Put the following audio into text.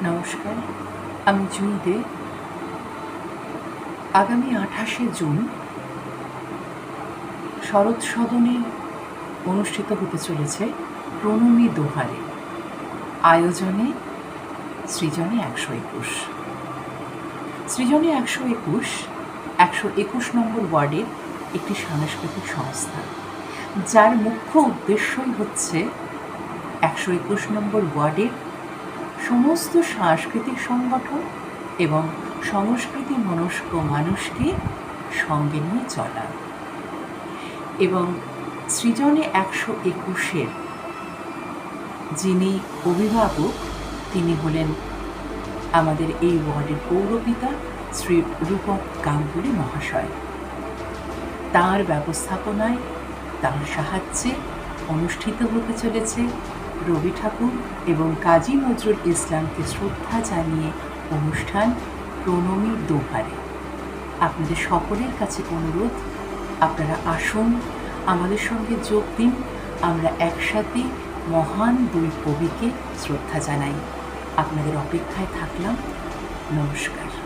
নমস্কার, আমি জুঁই দে। আগামী ২৮শে জুন শরৎ সদনে অনুষ্ঠিত হতে চলেছে প্রণমী দোহারে, আয়োজনে সৃজনে ১২১। সৃজনে ১২১ নম্বর ওয়ার্ডের একটি সাংস্কৃতিক সংস্থা, যার মুখ্য উদ্দেশ্যই হচ্ছে ১২১ নম্বর ওয়ার্ডের সমস্ত সাংস্কৃতিক সংগঠন এবং সংস্কৃতি মনস্ক মানুষকে সঙ্গে নিয়ে চলা। এবং সৃজনে ১২১-এর যিনি অভিভাবক, তিনি হলেন আমাদের এই ওয়ার্ডের পৌরপিতা শ্রী রূপক গাঙ্গুলী মহাশয়। তাঁর ব্যবস্থাপনায়, তাঁর সাহায্যে অনুষ্ঠিত হতে চলেছে রবি ঠাকুর এবং কাজী নজরুল ইসলামকে শ্রদ্ধা জানিয়ে অনুষ্ঠান প্রণমী দোহারে। আপনাদের সকলের কাছে অনুরোধ, আপনারা আসুন, আমাদের সঙ্গে যোগ দিন, আমরা একসাথে মহান দুই কবিকে শ্রদ্ধা জানাই। আপনাদের অপেক্ষায় থাকলাম। নমস্কার।